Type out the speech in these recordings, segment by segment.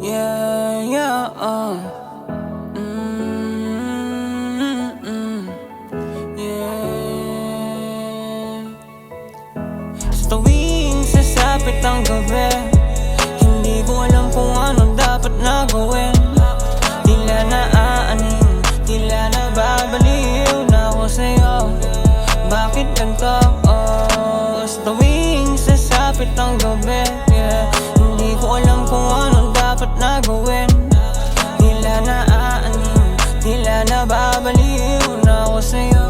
Yeah, yeah, yeah. Sa tuwing sasapit ang gabi, hindi ko alam kung ano dapat na gawin. Tila naaanin, tila nababaliw na ako sa'yo. Bakit ganito? Sa tuwing sasapit ang gabi, yeah, hindi ko alam kung ano dapat na gawin. Tila naaanin, tila nababaliw na ako sa'yo.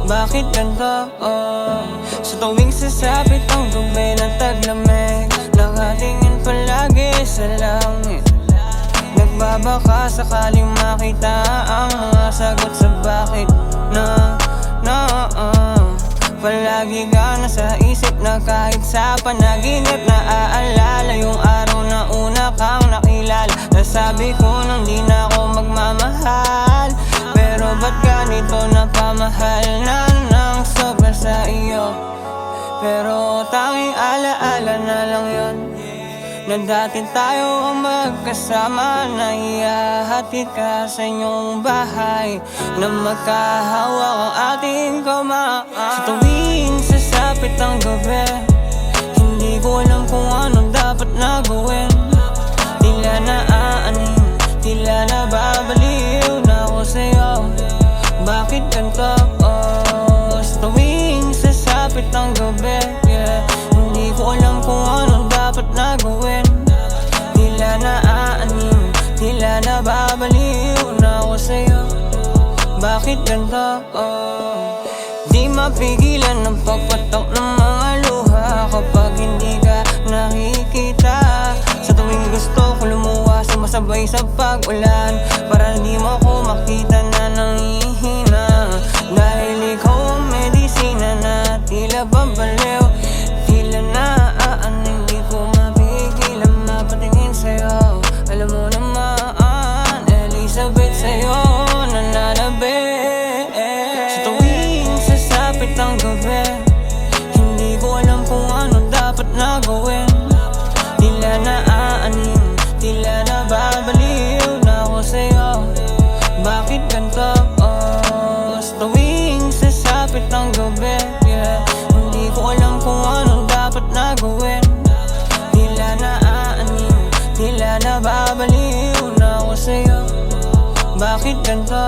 Bakit ganito? Sa tuwing sasapit ang gabi ng taglamig, nakatingin palagi sa langit. Nagbabaka sakaling makita ang mga sagot sa bakit palagi ka nasa isip na kahit sa panaginip naaalala yung araw na una kang nakilala. Nasabi ko nang di na ako magmamahal, pero ba't ganito napamahal na ng sobra sa iyo? Pero tanging alaala na lang yun, na dati tayo ang magkasama, na ihahatid ka sa inyong bahay, na magkahawak ang ating kamay. Sa tuwing sasapit ang gabi, hindi ko alam kung ano dapat na gawin. Tila naaanin, tila nababaliw na ako sa'yo. Bakit ganito? Sa tuwing sasapit ang gabi, yeah, hindi ko alam kung ano dapat na gawin. Tila naaanin, tila nababaliw na ako sa'yo. Bakit ganito? Di mapigilan ang pagpatok ng mga luha kapag hindi ka nakikita. Sa tuwing gusto ko lumuwas, sumasabay sa pag-ulan, para di mo ko makita na nangihina. Dahil ikaw ang medisina na tila babaliw, tila naaanin, di ko mapigilan mapatingin sa'yo. Alam mo naman, Elizabeth, sa'yo nananabik. Sa tuwing sasapit ang gabi, hindi ko alam kung ano dapat na gawin. Tila naaanin, tila nababaliw na ako sa'yo. Bakit ganito? Sa tuwing sasapit ang gabi, yeah, hindi ko alam kung ano dapat na gawin. Tila naaanin, tila nababaliw na ako sa'yo. Bakit ganito?